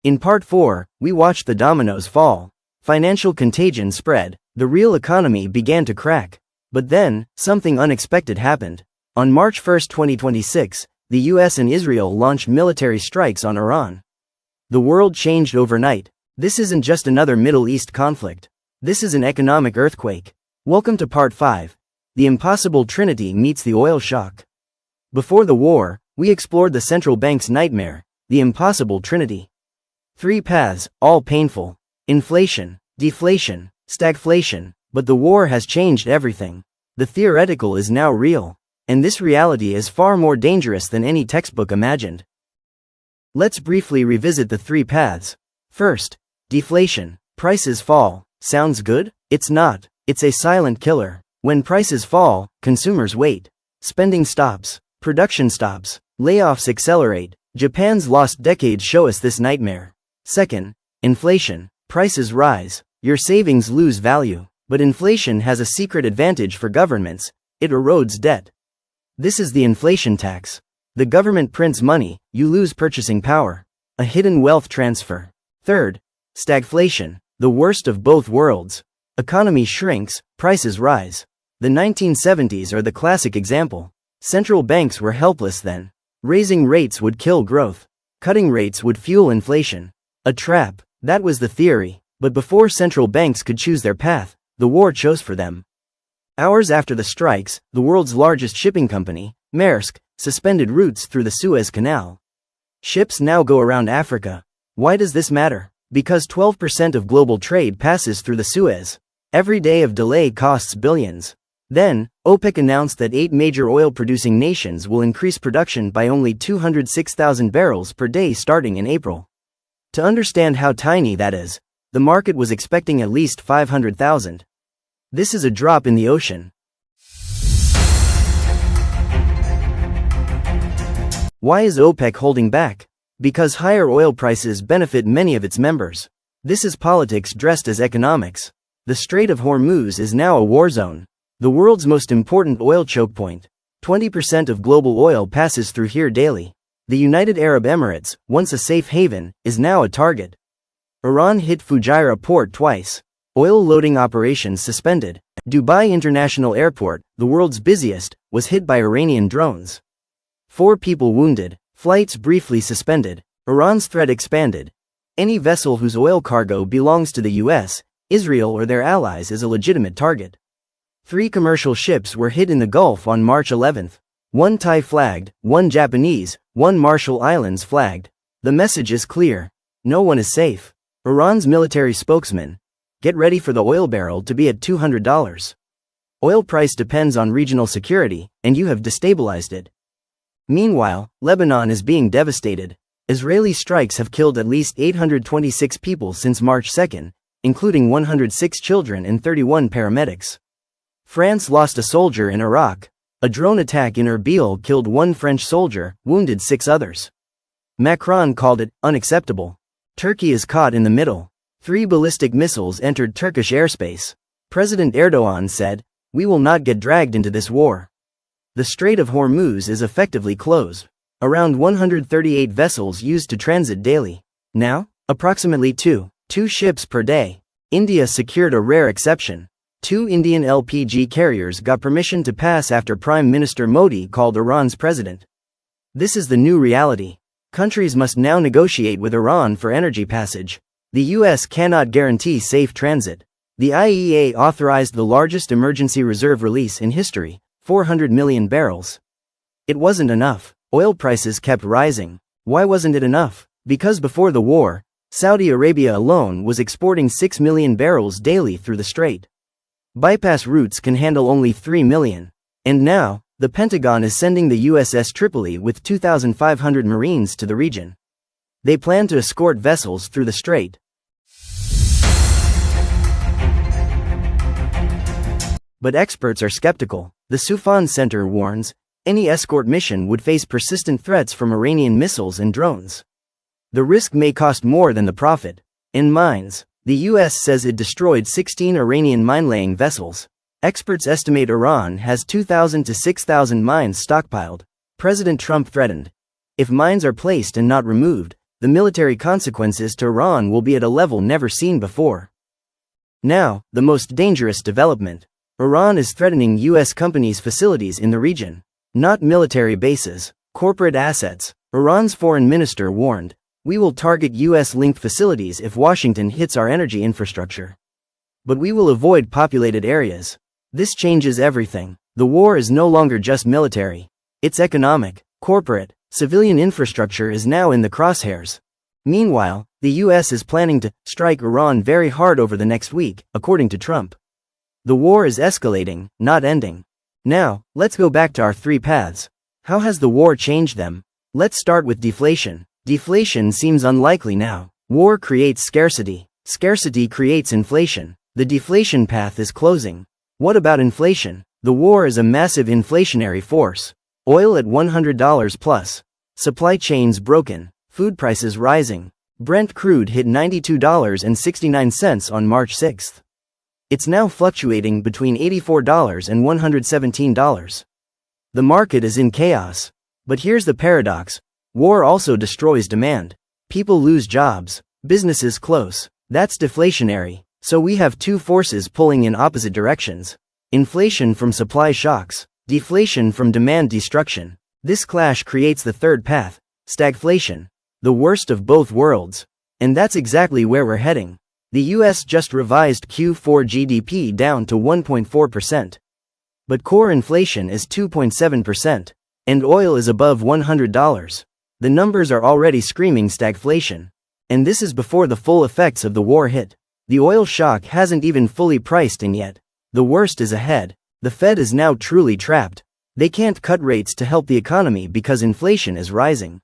In Part 4, we watched the dominoes fall. Financial contagion spread, the real economy began to crack. But then, something unexpected happened. On March 1, 2026, the US and Israel launched military strikes on Iran. The world changed overnight. This isn't just another Middle East conflict. This is an economic earthquake. Welcome to Part 5. The Impossible Trinity meets the oil shock. Before the war, we explored the central bank's nightmare, the Impossible Trinity. 3 paths, all painful. Inflation, deflation, stagflation. But the war has changed everything. The theoretical is now real. And this reality is far more dangerous than any textbook imagined. Let's briefly revisit the 3 paths. First, deflation. Prices fall. Sounds good? It's not. It's a silent killer. When prices fall, consumers wait. Spending stops. Production stops. Layoffs accelerate. Japan's lost decades show us this nightmare. Second, inflation. Prices rise. Your savings lose value. But inflation has a secret advantage for governments. It erodes debt. This is the inflation tax. The government prints money, you lose purchasing power. A hidden wealth transfer. Third, stagflation. The worst of both worlds. Economy shrinks, prices rise. The 1970s are the classic example. Central banks were helpless then. Raising rates would kill growth. Cutting rates would fuel inflation. A trap, that was the theory. But before central banks could choose their path, the war chose for them. Hours after the strikes, the world's largest shipping company, Maersk, suspended routes through the Suez Canal. Ships now go around Africa. Why does this matter? Because 12% of global trade passes through the Suez. Every day of delay costs billions. Then, OPEC announced that 8 major oil-producing nations will increase production by only 206,000 barrels per day starting in April. To understand how tiny that is, the market was expecting at least 500,000. This is a drop in the ocean. Why is OPEC holding back? Because higher oil prices benefit many of its members. This is politics dressed as economics. The Strait of Hormuz is now a war zone. The world's most important oil choke point. 20% of global oil passes through here daily. The United Arab Emirates, once a safe haven, is now a target. Iran hit Fujairah port twice. Oil loading operations suspended. Dubai International Airport, the world's busiest, was hit by Iranian drones. 4 people wounded. Flights briefly suspended. Iran's threat expanded. Any vessel whose oil cargo belongs to the US, Israel or their allies is a legitimate target. 3 commercial ships were hit in the Gulf on March 11. 1 Thai flagged, 1 Japanese, 1 Marshall Islands flagged. The message is clear. No one is safe. Iran's military spokesman. Get ready for the oil barrel to be at $200. Oil price depends on regional security, and you have destabilized it. Meanwhile, Lebanon is being devastated. Israeli strikes have killed at least 826 people since March 2, including 106 children and 31 paramedics. France lost a soldier in Iraq. A drone attack in Erbil killed 1 French soldier, wounded 6 others. Macron called it unacceptable. Turkey is caught in the middle. 3 ballistic missiles entered Turkish airspace. President Erdogan said, "We will not get dragged into this war." The Strait of Hormuz is effectively closed. Around 138 vessels used to transit daily. Now, approximately 2 ships per day. India secured a rare exception. 2 Indian LPG carriers got permission to pass after Prime Minister Modi called Iran's president. This is the new reality. Countries must now negotiate with Iran for energy passage. The US cannot guarantee safe transit. The IEA authorized the largest emergency reserve release in history, 400 million barrels. It wasn't enough. Oil prices kept rising. Why wasn't it enough? Because before the war, Saudi Arabia alone was exporting 6 million barrels daily through the strait. Bypass routes can handle only 3 million. And now, the Pentagon is sending the USS Tripoli with 2,500 Marines to the region. They plan to escort vessels through the strait. But experts are skeptical. The Sufan Center warns, any escort mission would face persistent threats from Iranian missiles and drones. The risk may cost more than the profit. In mines, the US says it destroyed 16 Iranian mine-laying vessels. Experts estimate Iran has 2,000 to 6,000 mines stockpiled. President Trump threatened, if mines are placed and not removed, the military consequences to Iran will be at a level never seen before. Now, the most dangerous development. Iran is threatening US companies' facilities in the region. Not military bases, corporate assets. Iran's foreign minister warned, "We will target US-linked facilities if Washington hits our energy infrastructure. But we will avoid populated areas." This changes everything. The war is no longer just military. It's economic, corporate, civilian infrastructure is now in the crosshairs. Meanwhile, the US is planning to strike Iran very hard over the next week, according to Trump. The war is escalating, not ending. Now, let's go back to our three paths. How has the war changed them? Let's start with deflation. Deflation seems unlikely now. War creates scarcity. Scarcity creates inflation. The deflation path is closing. What about inflation? The war is a massive inflationary force. Oil at $100 plus. Supply chains broken. Food prices rising. Brent crude hit $92.69 on March 6. It's now fluctuating between $84 and $117. The market is in chaos. But here's the paradox. War also destroys demand. People lose jobs. Businesses close. That's deflationary. So we have two forces pulling in opposite directions. Inflation from supply shocks. Deflation from demand destruction. This clash creates the third path, stagflation. The worst of both worlds. And that's exactly where we're heading. The US just revised Q4 GDP down to 1.4%. But core inflation is 2.7%. And oil is above $100. The numbers are already screaming stagflation. And this is before the full effects of the war hit. The oil shock hasn't even fully priced in yet. The worst is ahead. The Fed is now truly trapped. They can't cut rates to help the economy because inflation is rising.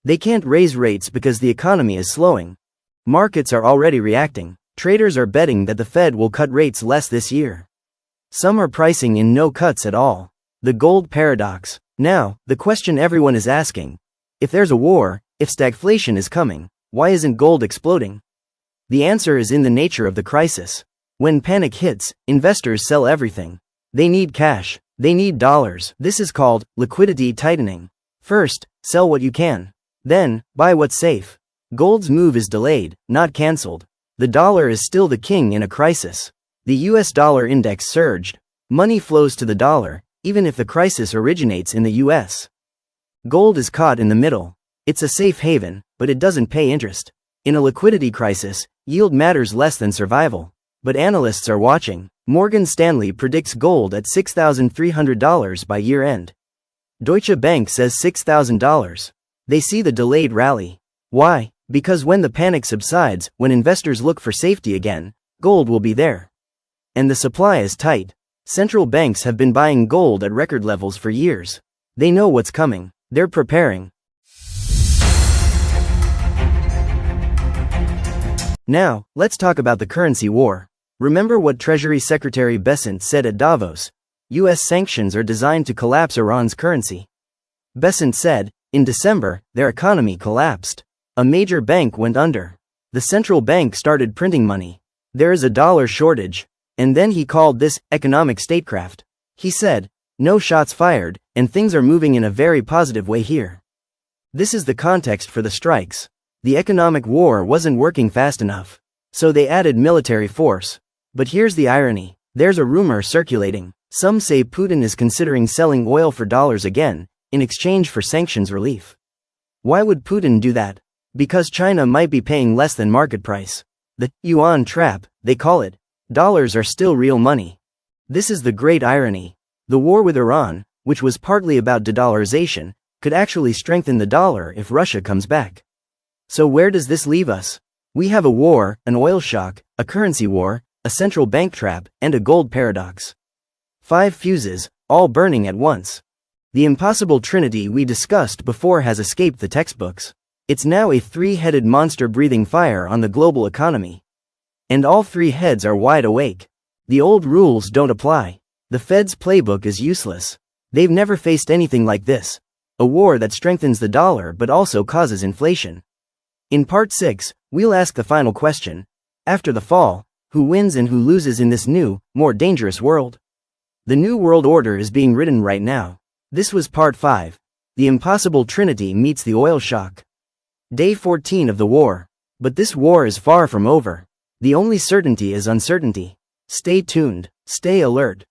They can't raise rates because the economy is slowing. Markets are already reacting. Traders are betting that the Fed will cut rates less this year. Some are pricing in no cuts at all. The gold paradox. Now, the question everyone is asking. If there's a war, if stagflation is coming, why isn't gold exploding? The answer is in the nature of the crisis. When panic hits, investors sell everything. They need cash. They need dollars. This is called liquidity tightening. First, sell what you can. Then, buy what's safe. Gold's move is delayed, not cancelled. The dollar is still the king in a crisis. The US dollar index surged. Money flows to the dollar, even if the crisis originates in the US. Gold is caught in the middle. It's a safe haven, but it doesn't pay interest. In a liquidity crisis, yield matters less than survival. But analysts are watching. Morgan Stanley predicts gold at $6,300 by year-end. Deutsche Bank says $6,000. They see the delayed rally. Why? Because when the panic subsides, when investors look for safety again, gold will be there. And the supply is tight. Central banks have been buying gold at record levels for years. They know what's coming. They're preparing. Now, let's talk about the currency war. Remember what Treasury Secretary Bessent said at Davos? US sanctions are designed to collapse Iran's currency. Bessent said, in December, their economy collapsed. A major bank went under. The central bank started printing money. There is a dollar shortage. And then he called this economic statecraft. He said, no shots fired, and things are moving in a very positive way here. This is the context for the strikes. The economic war wasn't working fast enough. So they added military force. But here's the irony. There's a rumor circulating. Some say Putin is considering selling oil for dollars again, in exchange for sanctions relief. Why would Putin do that? Because China might be paying less than market price. The yuan trap, they call it. Dollars are still real money. This is the great irony. The war with Iran, which was partly about de-dollarization, could actually strengthen the dollar if Russia comes back. So where does this leave us? We have a war, an oil shock, a currency war, a central bank trap, and a gold paradox. 5 fuses, all burning at once. The Impossible Trinity we discussed before has escaped the textbooks. It's now a 3-headed monster breathing fire on the global economy. And all 3 heads are wide awake. The old rules don't apply. The Fed's playbook is useless. They've never faced anything like this. A war that strengthens the dollar but also causes inflation. In part 6, we'll ask the final question. After the fall, who wins and who loses in this new, more dangerous world? The new world order is being written right now. This was part 5. The Impossible Trinity meets the oil shock. Day 14 of the war. But this war is far from over. The only certainty is uncertainty. Stay tuned, stay alert.